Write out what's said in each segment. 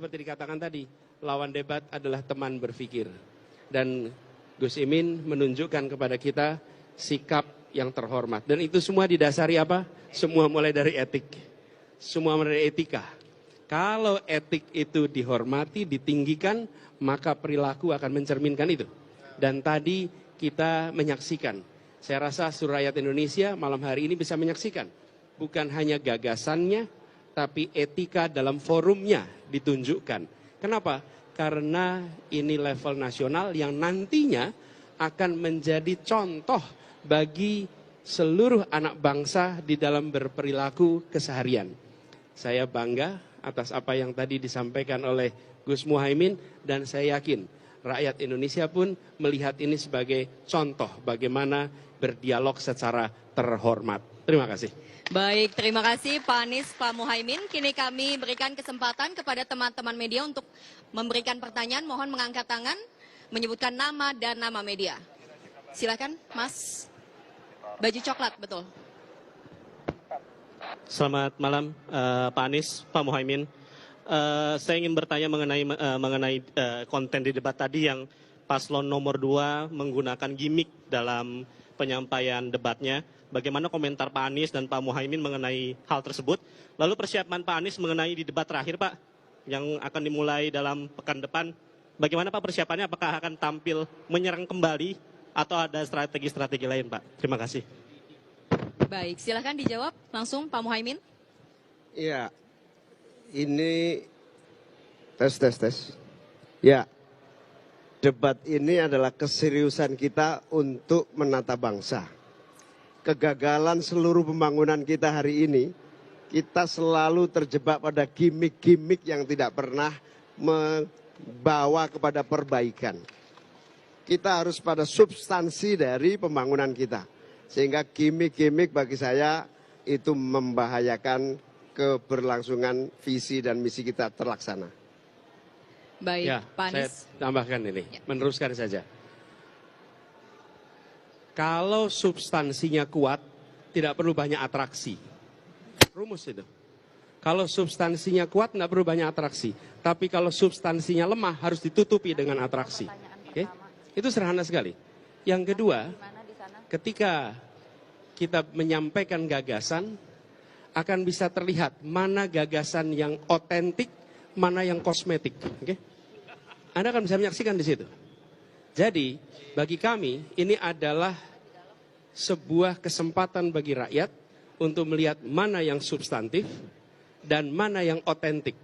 seperti dikatakan tadi, lawan debat adalah teman berpikir. Dan Gus Imin menunjukkan kepada kita sikap yang terhormat. Dan itu semua didasari apa? Semua mulai dari etik. Semua mulai dari etika. Kalau etik itu dihormati, ditinggikan, maka perilaku akan mencerminkan itu. Dan tadi kita menyaksikan. Saya rasa seluruh rakyat Indonesia malam hari ini bisa menyaksikan. Bukan hanya gagasannya, tapi etika dalam forumnya ditunjukkan. Kenapa? Karena ini level nasional yang nantinya akan menjadi contoh bagi seluruh anak bangsa di dalam berperilaku keseharian. Saya bangga atas apa yang tadi disampaikan oleh Gus Muhaimin, dan saya yakin rakyat Indonesia pun melihat ini sebagai contoh bagaimana berdialog secara terhormat. Terima kasih. Baik, terima kasih Pak Anies, Pak Muhaimin. Kini kami berikan kesempatan kepada teman-teman media untuk memberikan pertanyaan. Mohon mengangkat tangan, menyebutkan nama dan nama media. Silakan, Mas. Baju coklat, betul. Selamat malam, Pak Anies, Pak Muhaimin. Saya ingin bertanya mengenai konten di debat tadi yang paslon nomor 2 menggunakan gimmick dalam penyampaian debatnya. Bagaimana komentar Pak Anies dan Pak Muhaimin mengenai hal tersebut? Lalu persiapan Pak Anies mengenai di debat terakhir, Pak, yang akan dimulai dalam pekan depan. Bagaimana Pak persiapannya? Apakah akan tampil menyerang kembali atau ada strategi-strategi lain, Pak? Terima kasih. Baik, silakan dijawab langsung Pak Muhaimin. Iya, ini tes. Ya, debat ini adalah keseriusan kita untuk menata bangsa. Kegagalan seluruh pembangunan kita hari ini, kita selalu terjebak pada gimmick-gimmick yang tidak pernah membawa kepada perbaikan. Kita harus pada substansi dari pembangunan kita. Sehingga gimmick-gimmick bagi saya itu membahayakan keberlangsungan visi dan misi kita terlaksana. Baik, Ya, Pak Anies. saya tambahkan ini, Ya. meneruskan saja. Kalau substansinya kuat, tidak perlu banyak atraksi. Rumus itu. Kalau substansinya kuat, tidak perlu banyak atraksi. Tapi kalau substansinya lemah, harus ditutupi dengan atraksi. Oke? Itu sederhana sekali. Yang kedua, ketika kita menyampaikan gagasan, akan bisa terlihat mana gagasan yang otentik, mana yang kosmetik. Oke? Anda akan bisa menyaksikan di situ. Jadi, bagi kami, ini adalah sebuah kesempatan bagi rakyat untuk melihat mana yang substantif dan mana yang otentik.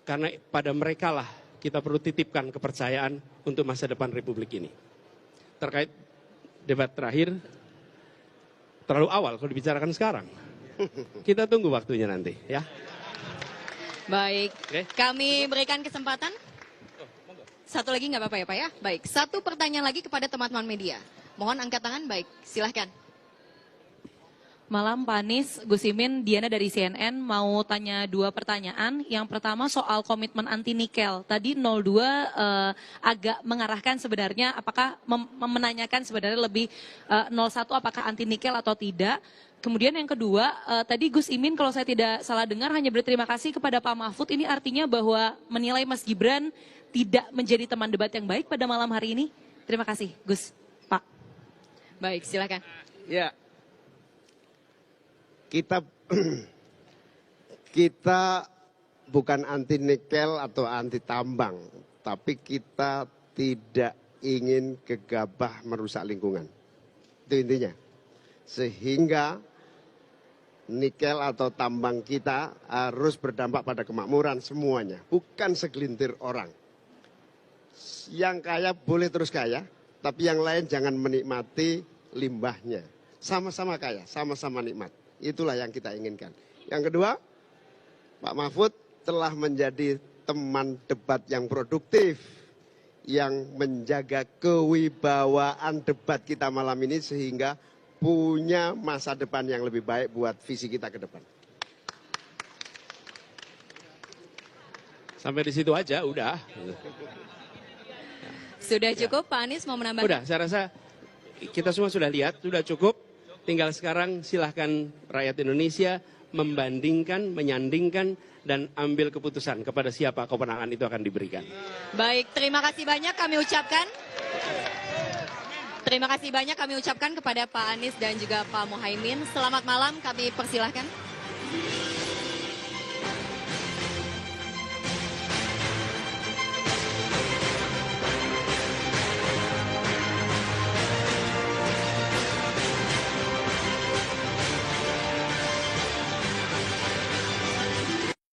Karena pada mereka lah kita perlu titipkan kepercayaan untuk masa depan Republik ini. Terkait debat terakhir, terlalu awal kalau dibicarakan sekarang. Kita tunggu waktunya nanti, ya. Baik, Oke. kami berikan kesempatan. Satu lagi nggak apa-apa ya Pak ya? Baik, satu pertanyaan lagi kepada teman-teman media. Mohon angkat tangan, baik, silahkan. Malam Pak Anies, Gus Imin, Diana dari CNN mau tanya 2 pertanyaan. Yang pertama soal komitmen anti nikel. Tadi 02 agak mengarahkan sebenarnya apakah menanyakan sebenarnya lebih 01 apakah anti nikel atau tidak. Kemudian yang kedua, tadi Gus Imin kalau saya tidak salah dengar hanya berterima kasih kepada Pak Mahfud. Ini artinya bahwa menilai Mas Gibran tidak menjadi teman debat yang baik pada malam hari ini. Terima kasih Gus, Pak. Baik, silakan. Ya, kita bukan anti nikel atau anti tambang, tapi kita tidak ingin gegabah merusak lingkungan. Itu intinya. Sehingga nikel atau tambang kita harus berdampak pada kemakmuran semuanya, bukan segelintir orang. Yang kaya boleh terus kaya, tapi yang lain jangan menikmati limbahnya. Sama-sama kaya, sama-sama nikmat. Itulah yang kita inginkan. Yang kedua, Pak Mahfud telah menjadi teman debat yang produktif, yang menjaga kewibawaan debat kita malam ini sehingga punya masa depan yang lebih baik buat visi kita ke depan. Sampai di situ aja, udah. Sudah cukup, Pak Anies mau menambahkan? Udah, saya rasa kita semua sudah lihat, sudah cukup. Tinggal sekarang silahkan rakyat Indonesia membandingkan, menyandingkan dan ambil keputusan kepada siapa kewenangan itu akan diberikan. Baik, terima kasih banyak kami ucapkan. Terima kasih banyak kami ucapkan kepada Pak Anies dan juga Pak Muhaimin. Selamat malam, kami persilahkan.